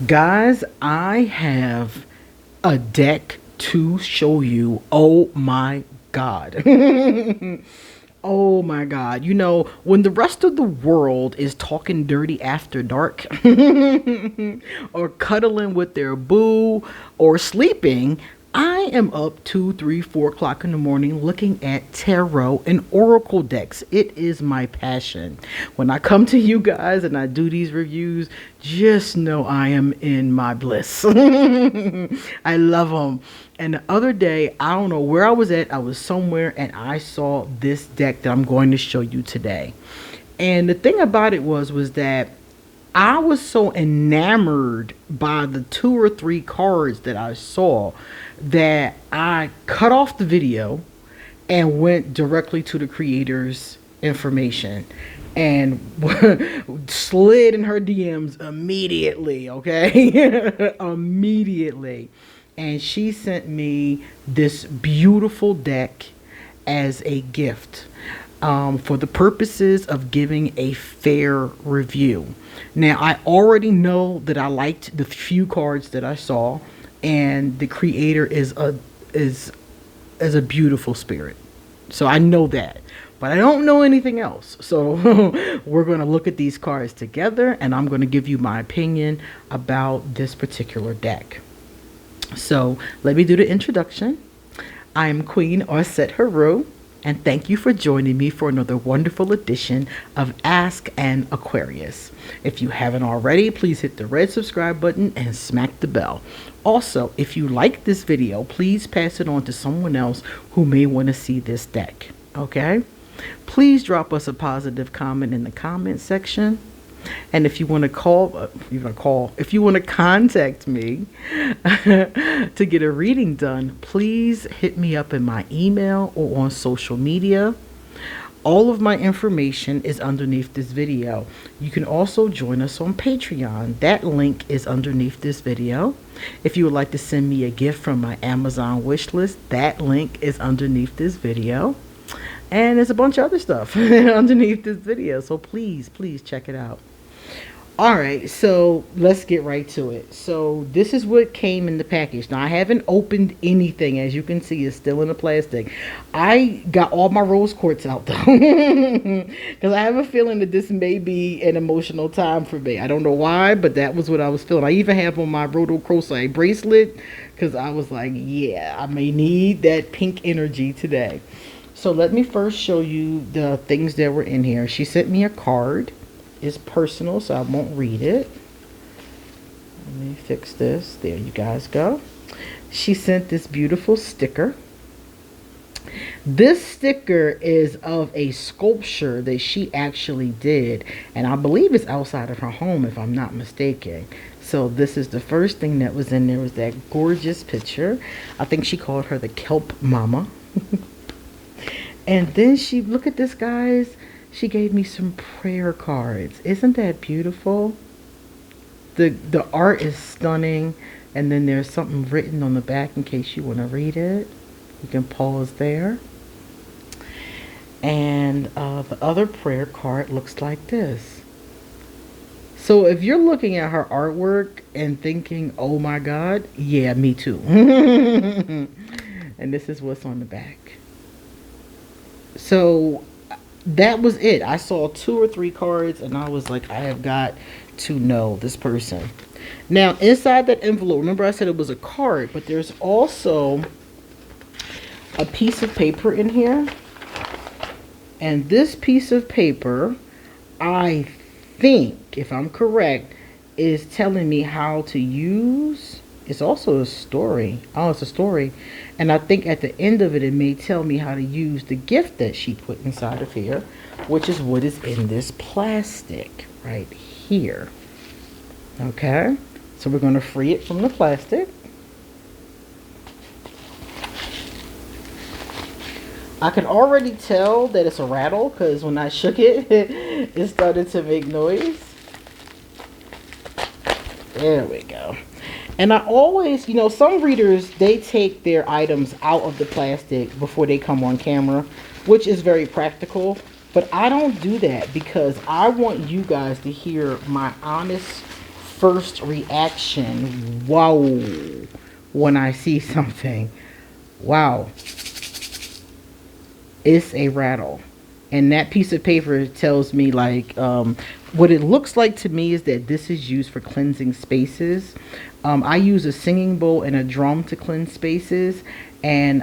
Guys, I have a deck to show you. Oh my God. Oh my God. You know, when the rest of the world is talking dirty after dark or cuddling with their boo or sleeping, I am up 2, 3, 4 o'clock in the morning looking at tarot and oracle decks. It is my passion. When I come to you guys and I do these reviews, just know I am in my bliss. I love them. And the other day, I don't know where I was at. I was somewhere and I saw this deck that I'm going to show you today. And the thing about it was that I was so enamored by the 2 or 3 cards that I saw that I cut off the video and went directly to the creator's information and slid in her DMs immediately, okay? Immediately. And she sent me this beautiful deck as a gift for the purposes of giving a fair review. Now, I already know that I liked the few cards that I saw, and the creator is a beautiful spirit. So I know that, but I don't know anything else. So we're going to look at these cards together, and I'm going to give you my opinion about this particular deck. So let me do the introduction. I am QueenAusetHeru, and thank you for joining me for another wonderful edition of Ask an Aquarius. If you haven't already, please hit the red subscribe button and smack the bell. Also, if you like this video, please pass it on to someone else who may want to see this deck. Okay? Please drop us a positive comment in the comment section. And if you want to if you want to contact me to get a reading done, please hit me up in my email or on social media. All of my information is underneath this video. You can also join us on Patreon. That link is underneath this video. If you would like to send me a gift from my Amazon wish list, that link is underneath this video. And there's a bunch of other stuff underneath this video. So please check it out. Alright, so let's get right to it. So this is what came in the package. Now, I haven't opened anything. As you can see, it's still in the plastic. I got all my rose quartz out, though. Because I have a feeling that this may be an emotional time for me. I don't know why, but that was what I was feeling. I even have on my Roto Crochet bracelet. Because I was like, yeah, I may need that pink energy today. So let me first show you the things that were in here. She sent me a card. It's personal, so I won't read it. Let me fix this. There you guys go. She sent this beautiful sticker. This sticker is of a sculpture that she actually did, and I believe it's outside of her home, if I'm not mistaken. So this is the first thing that was in there, was that gorgeous picture. I think she called her the Kelp Mama. And then she, look at this, guys. She gave me some prayer cards. Isn't that beautiful? The art is stunning. And then there's something written on the back in case you want to read it. You can pause there. And the other prayer card looks like this. So if you're looking at her artwork and thinking, oh my God, yeah, me too. And this is what's on the back. So that was it. I saw 2 or 3 cards and I was like, I have got to know this person. Now, inside that envelope, remember I said it was a card, but there's also a piece of paper in here. And this piece of paper, I think, if I'm correct, is telling me how to use. It's also a story. Oh, it's a story. And I think at the end of it, it may tell me how to use the gift that she put inside of here, which is what is in this plastic right here. Okay, so we're going to free it from the plastic. I can already tell that it's a rattle because when I shook it, it started to make noise. There we go. And I always, you know, some readers, they take their items out of the plastic before they come on camera, which is very practical. But I don't do that because I want you guys to hear my honest, first reaction, wow, when I see something. Wow. It's a rattle. And that piece of paper tells me, like, what it looks like to me is that this is used for cleansing spaces. I use a singing bowl and a drum to cleanse spaces. And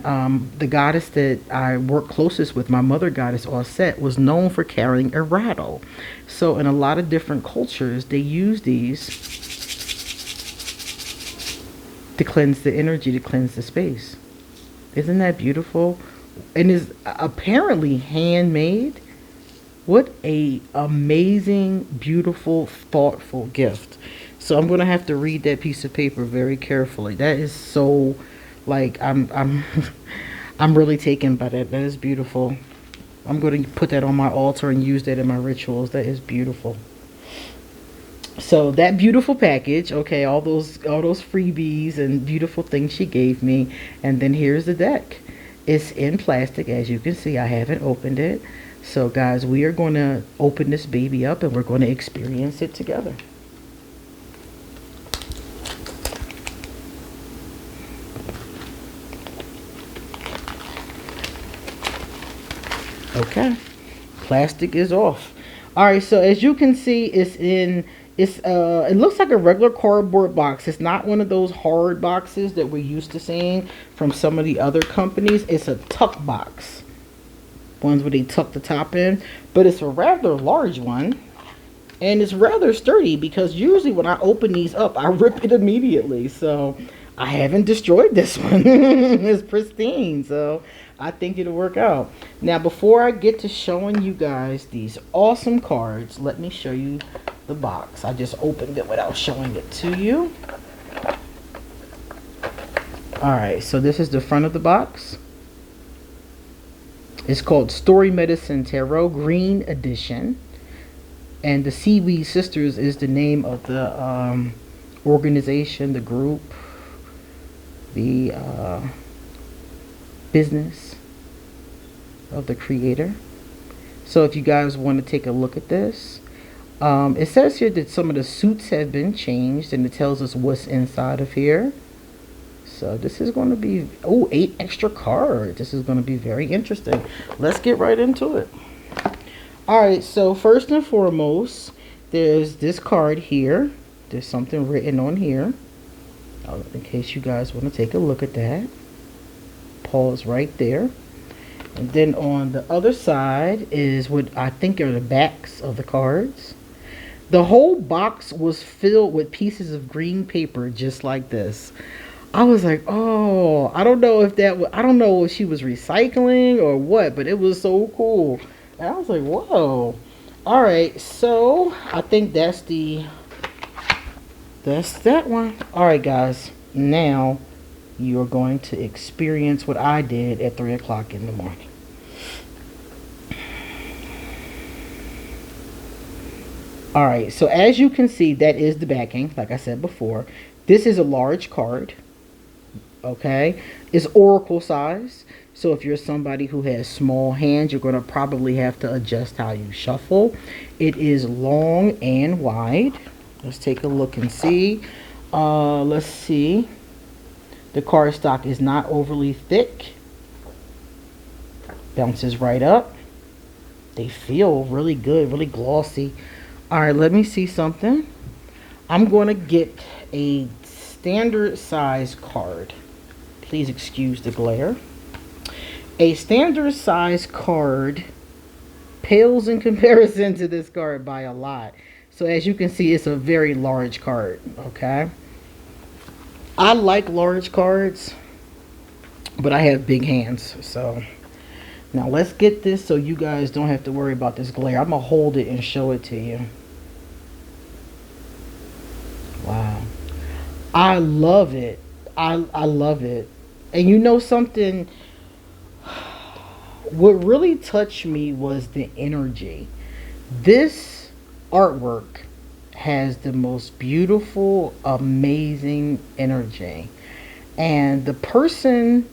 the goddess that I work closest with, my mother goddess Auset, was known for carrying a rattle. So in a lot of different cultures, they use these to cleanse the energy, to cleanse the space. Isn't that beautiful? And is apparently handmade. What a amazing, beautiful, thoughtful gift. So I'm gonna have to read that piece of paper very carefully. That is so, like, I'm I'm really taken by that. That is beautiful. I'm going to put that on my altar and use that in my rituals. That is beautiful. So that beautiful package, okay, all those freebies and beautiful things she gave me, and then here's the deck. It's in plastic, as you can see. I haven't opened it. So guys, we are going to open this baby up and we're going to experience it together. Okay, plastic is off. All right, so as you can see, it looks like a regular cardboard box. It's not one of those hard boxes that we're used to seeing from some of the other companies. It's a tuck box, ones where they tuck the top in, but it's a rather large one, and it's rather sturdy because usually when I open these up, I rip it immediately. So I haven't destroyed this one. It's pristine, so I think it'll work out. Now, before I get to showing you guys these awesome cards, let me show you the box. I just opened it without showing it to you. Alright, so this is the front of the box. It's called Story Medicine Tarot Green Edition. And the Seaweed Sisters is the name of the organization, the group, the business of the creator. So if you guys want to take a look at this, it says here that some of the suits have been changed, and it tells us what's inside of here. So this is going to be, oh, 8 extra cards. This is going to be very interesting. Let's get right into it. All right, so first and foremost, there's this card here. There's something written on here, in case you guys want to take a look at that. Pause right there. And then on the other side is what I think are the backs of the cards. The whole box was filled with pieces of green paper just like this. I was like, oh, I don't know if I don't know if she was recycling or what, but it was so cool. And I was like, whoa. All right, so I think that's that one. All right, guys, now you're going to experience what I did at 3 o'clock in the morning. All right, so as you can see, that is the backing. Like I said before, this is a large card. Okay, it's oracle size. So if you're somebody who has small hands, you're going to probably have to adjust how you shuffle. It is long and wide. Let's take a look and see. Let's see. The cardstock is not overly thick. Bounces right up. They feel really good, really glossy. All right, let me see something. I'm going to get a standard size card. Please excuse the glare. A standard size card pales in comparison to this card by a lot. So as you can see, it's a very large card, okay? I like large cards, but I have big hands. So now let's get this so you guys don't have to worry about this glare. I'm going to hold it and show it to you. Wow. I love it. I love it. And you know something? What really touched me was the energy. This artwork has the most beautiful, amazing energy. And the person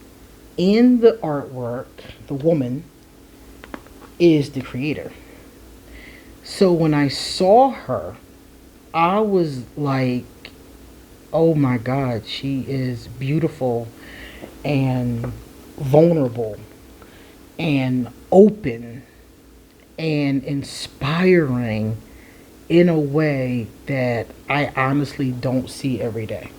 in the artwork, the woman, is the creator. So when I saw her, I was like, oh my God, she is beautiful and vulnerable and open and inspiring in a way that I honestly don't see every day.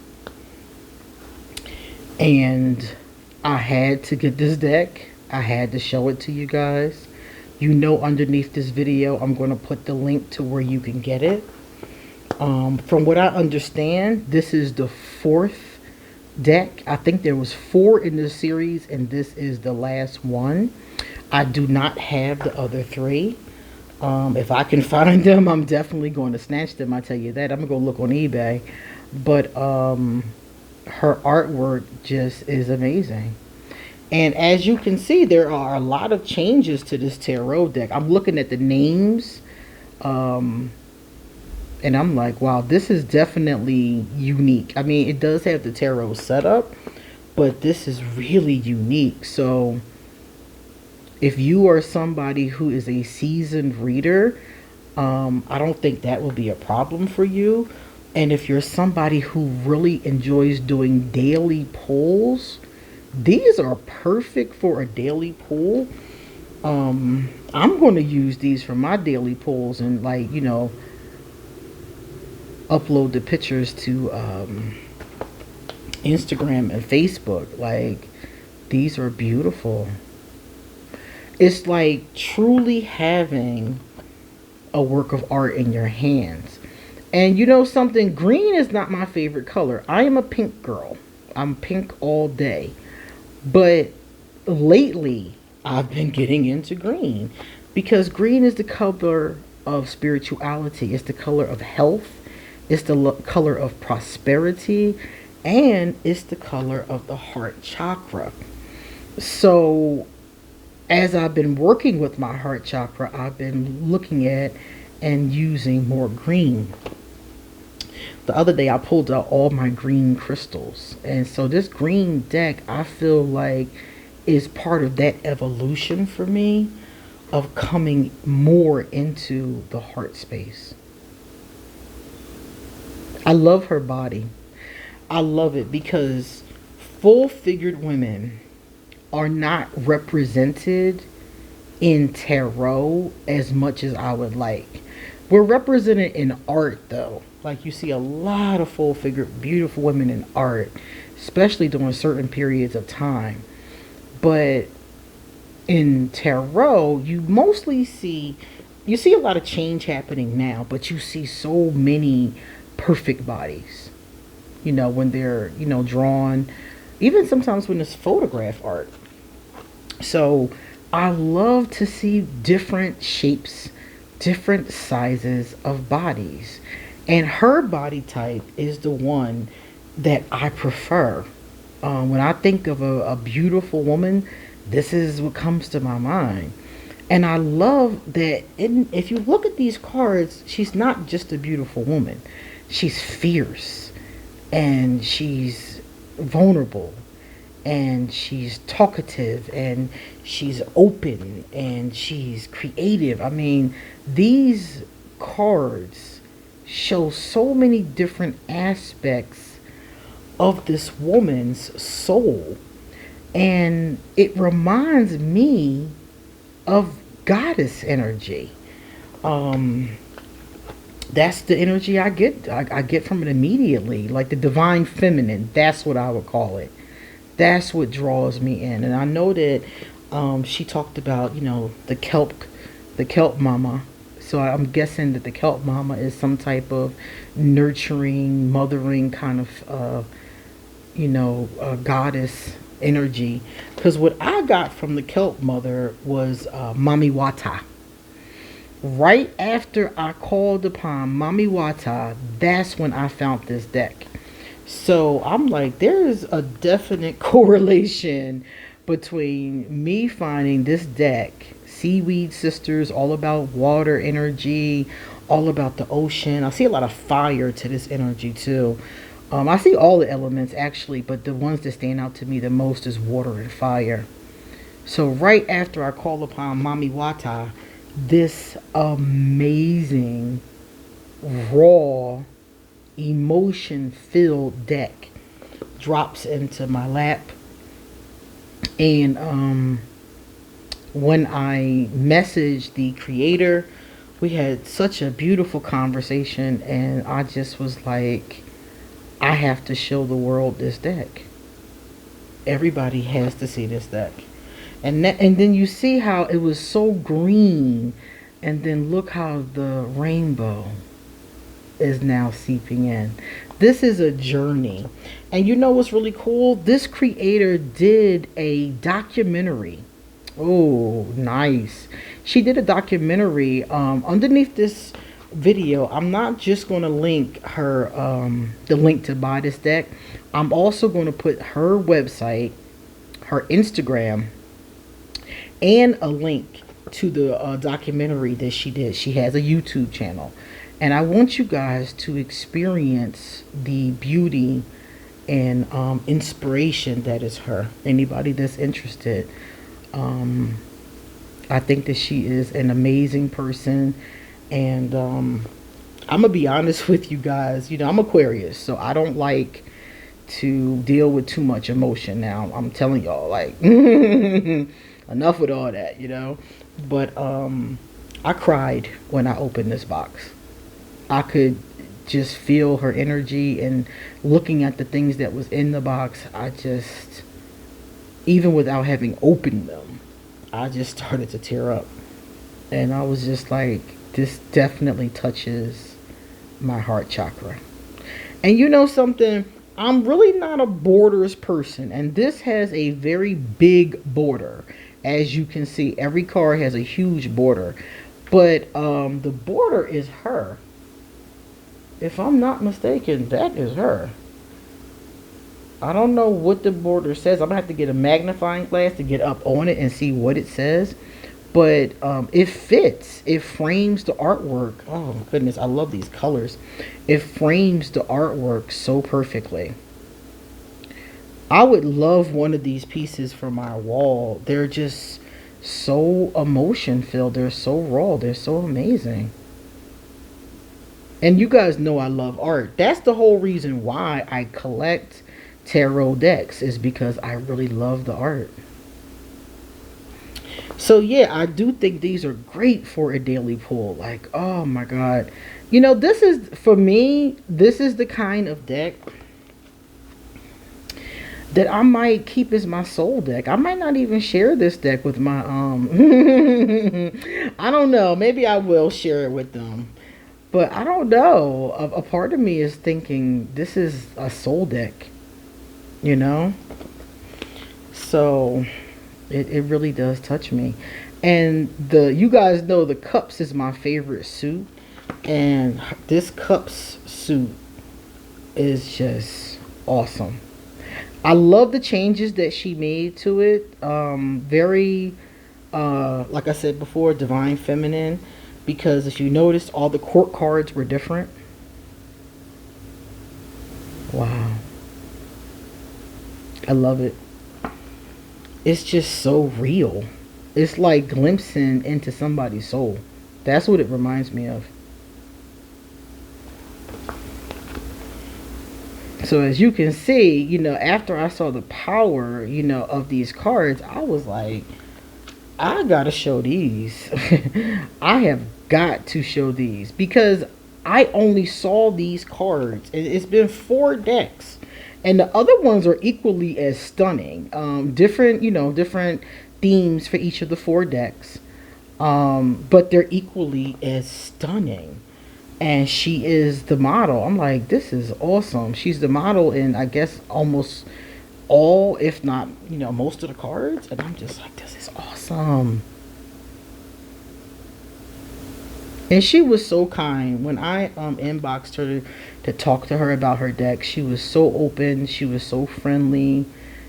And I had to get this deck. I had to show it to you guys. You know, underneath this video, I'm going to put the link to where you can get it. From what I understand, this is the fourth deck. I think there was 4 in this series, and this is the last one. I do not have the other 3. If I can find them, I'm definitely going to snatch them. I tell you that. I'm going to go look on eBay. But her artwork just is amazing. And as you can see, there are a lot of changes to this tarot deck. I'm looking at the names. And I'm like, wow, this is definitely unique. I mean, it does have the tarot setup, but this is really unique. So if you are somebody who is a seasoned reader, I don't think that will be a problem for you. And if you're somebody who really enjoys doing daily pulls, these are perfect for a daily pull. I'm going to use these for my daily pulls and, like, you know, upload the pictures to Instagram and Facebook. Like, these are beautiful. It's like truly having a work of art in your hands. And you know something, green is not my favorite color. I am a pink girl. I'm pink all day. But lately, I've been getting into green because green is the color of spirituality. It's the color of health. It's the color of prosperity. And it's the color of the heart chakra. So as I've been working with my heart chakra, I've been looking at and using more green. The other day I pulled out all my green crystals. And so this green deck, I feel like, is part of that evolution for me of coming more into the heart space. I love her body. I love it because full-figured women are not represented in tarot as much as I would like. We're represented in art though. Like, you see a lot of full-figured beautiful women in art, especially during certain periods of time. But in tarot, you mostly see, you see a lot of change happening now, but you see so many perfect bodies, you know, when they're, you know, drawn, even sometimes when it's photograph art. So I love to see different shapes, different sizes of bodies. And her body type is the one that I prefer. When I think of a beautiful woman, this is what comes to my mind. And I love that if you look at these cards, she's not just a beautiful woman. She's fierce and she's vulnerable and she's talkative and she's open and she's creative. I mean, these cards show so many different aspects of this woman's soul, and it reminds me of goddess energy. That's the energy I get. I get from it immediately, like the divine feminine. That's what I would call it. That's what draws me in. And I know that she talked about, you know, the kelp mama. So I'm guessing that the kelp mama is some type of nurturing, mothering kind of, you know, goddess energy. Because what I got from the kelp mother was Mami Wata. Right after I called upon Mami Wata, that's when I found this deck. So I'm like, there is a definite correlation between me finding this deck, Seaweed Sisters, all about water energy, all about the ocean. I see a lot of fire to this energy too. I see all the elements actually, but the ones that stand out to me the most is water and fire. So right after I call upon Mami Wata, this amazing raw, emotion-filled deck drops into my lap. And when I messaged the creator, we had such a beautiful conversation, and I just was like, I have to show the world this deck. Everybody has to see this deck. And then you see how it was so green, and then look how the rainbow is now seeping in. This is a journey. And you know what's really cool? This creator did a documentary. Oh, nice. She did a documentary underneath this video. I'm not just going to link her the link to buy this deck. I'm also going to put her website, her Instagram, and a link to the documentary that she did. She has a YouTube channel. And I want you guys to experience the beauty and inspiration that is her. Anybody that's interested. I think that she is an amazing person. And I'm going to be honest with you guys. You know, I'm Aquarius, so I don't like to deal with too much emotion now. I'm telling y'all, like, enough with all that, you know. But I cried when I opened this box. I could just feel her energy, and looking at the things that was in the box, I just, even without having opened them, I just started to tear up. And I was just like, this definitely touches my heart chakra. And you know something? I'm really not a borders person, and this has a very big border. As you can see, every card has a huge border, but the border is her. If I'm not mistaken, that is her. I don't know what the border says. I'm gonna have to get a magnifying glass to get up on it and see what it says. But it fits. It frames the artwork. Oh my goodness, I love these colors. It frames the artwork so perfectly. I would love one of these pieces for my wall. They're just so emotion filled. They're so raw. They're so amazing. And you guys know I love art. That's the whole reason why I collect tarot decks, is because I really love the art. So yeah, I do think these are great for a daily pull. Like, oh my god. You know, this is, for me, this is the kind of deck that I might keep as my soul deck. I might not even share this deck with my I don't know. Maybe I will share it with them. But I don't know. A part of me is thinking this is a soul deck, you know? So it really does touch me. And you guys know the cups is my favorite suit. And this cups suit is just awesome. I love the changes that she made to it. Very, like I said before, divine feminine. Because if you notice, all the court cards were different. Wow. I love it. It's just so real. It's like glimpsing into somebody's soul. That's what it reminds me of. So as you can see, you know, after I saw the power, you know, of these cards, I was like, I gotta show these. I have got to show these, because I only saw these cards, and it's been 4 decks, and the other ones are equally as stunning. Different, you know, different themes for each of the 4 decks, but they're equally as stunning. And she is the model. I'm like, this is awesome. She's the model in, I guess, almost all, if not, you know, most of the cards. And I'm just like, this is awesome. And she was so kind. When I inboxed her to talk to her about her deck, she was so open. She was so friendly.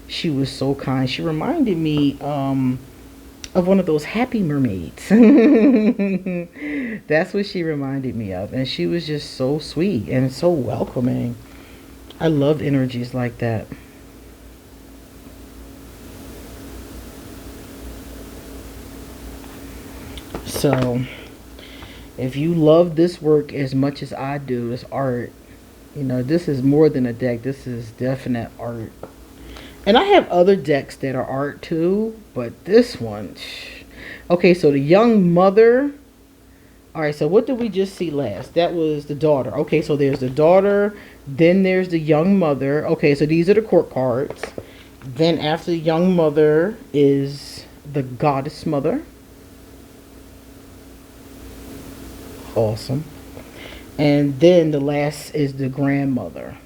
She was so kind. She reminded me of one of those happy mermaids. That's what she reminded me of. And she was just so sweet and so welcoming. I love energies like that. So If you love this work as much as I do, this art, you know, this is more than a deck. This is definite art. And I have other decks that are art too, but this one. Okay, so the young mother. All right, so what did we just see last? That was the daughter. Okay, so there's the daughter, then there's the young mother. Okay, so these are the court cards. Then after the young mother is the goddess mother. Awesome. And then the last is the grandmother.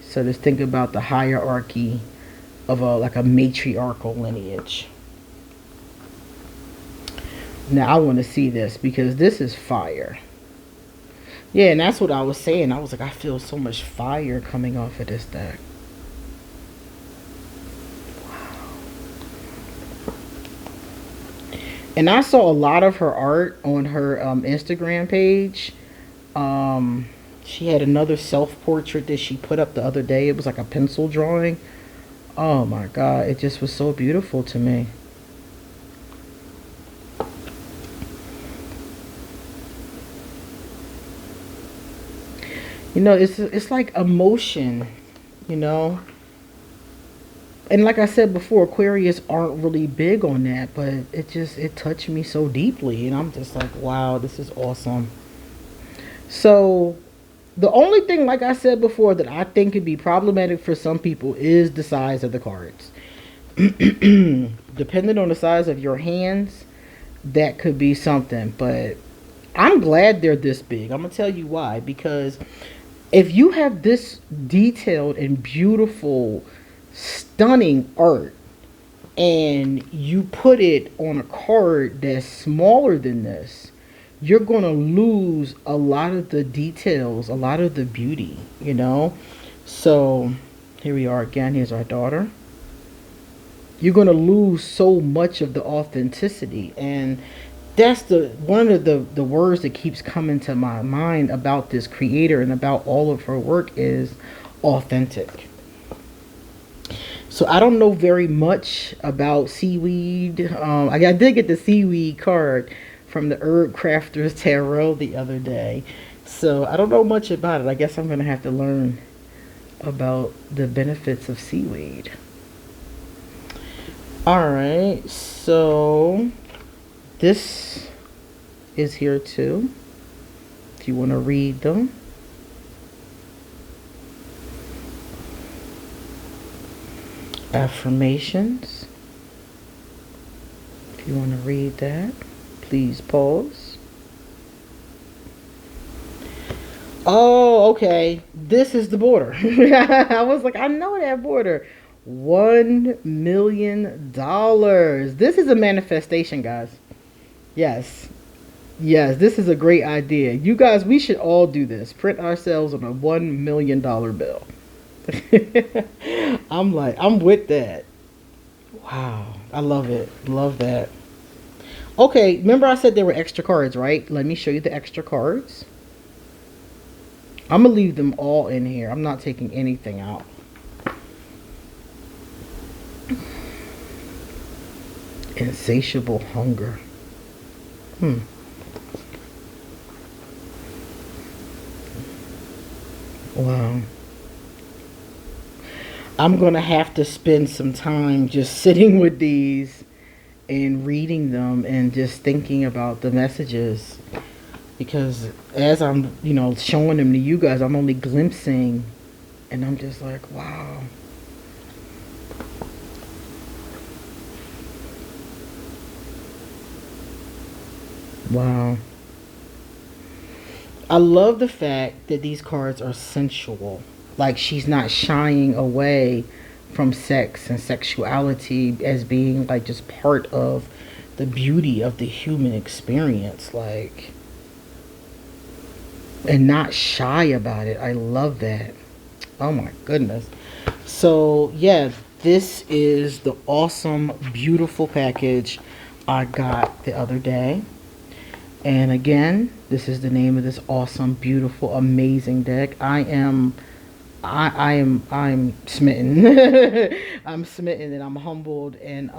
So just think about the hierarchy of like a matriarchal lineage. Now I want to see this because this is fire. Yeah, and that's what I was saying. I was like, I feel so much fire coming off of this deck. And I saw a lot of her art on her Instagram page. She had another self-portrait that she put up the other day. It was like a pencil drawing. Oh my God, it just was so beautiful to me. You know, it's like emotion, you know. And like I said before, Aquarius aren't really big on that, but it touched me so deeply, and I'm just like, wow, this is awesome. So the only thing, like I said before, that I think could be problematic for some people is the size of the cards. Depending on the size of your hands, that could be something. But I'm glad they're this big. I'm gonna tell you why. Because if you have this detailed and beautiful, stunning art, and you put it on a card that's smaller than this, you're going to lose a lot of the details, a lot of the beauty, you know. So here we are again. Here's our daughter. You're going to lose so much of the authenticity, and that's one of the words that keeps coming to my mind about this creator and about all of her work is authentic. So I don't know very much about Seaweed. I did get the Seaweed card from the Herb Crafters Tarot the other day. So I don't know much about it. I guess I'm going to have to learn about the benefits of seaweed. Alright, so this is here too, if you want to read them. Affirmations. If you want to read that, please pause. Oh, okay. This is the border. I was like, I know that border. $1 million. This is a manifestation, guys. Yes. Yes, this is a great idea. You guys, we should all do this. Print ourselves on a $1 million bill. I'm with that. Wow. I love it. Love that. Okay, remember I said there were extra cards, right? Let me show you the extra cards. I'm going to leave them all in here. I'm not taking anything out. Insatiable hunger. Wow. I'm going to have to spend some time just sitting with these and reading them and just thinking about the messages. Because as I'm, you know, showing them to you guys, I'm only glimpsing. And I'm just like, wow. Wow. I love the fact that these cards are sensual. Like she's not shying away from sex and sexuality as being like just part of the beauty of the human experience. Like, and not shy about it. I love that. Oh my goodness. So yeah, this is the awesome, beautiful package I got the other day. And again, this is the name of this awesome, beautiful, amazing deck. I'm smitten. I'm smitten and I'm humbled, and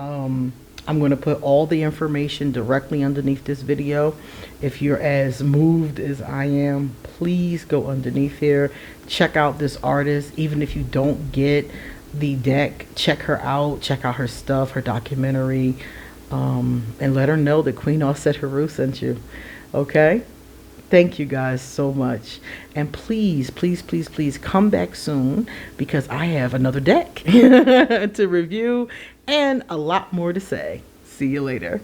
I'm going to put all the information directly underneath this video. If you're as moved as I am, please go underneath here. Check out this artist. Even if you don't get the deck, check her out. Check out her stuff, her documentary, and let her know that QueenAusetHeru sent you. Okay? Thank you guys so much. And please, please, please, please come back soon, because I have another deck to review and a lot more to say. See you later.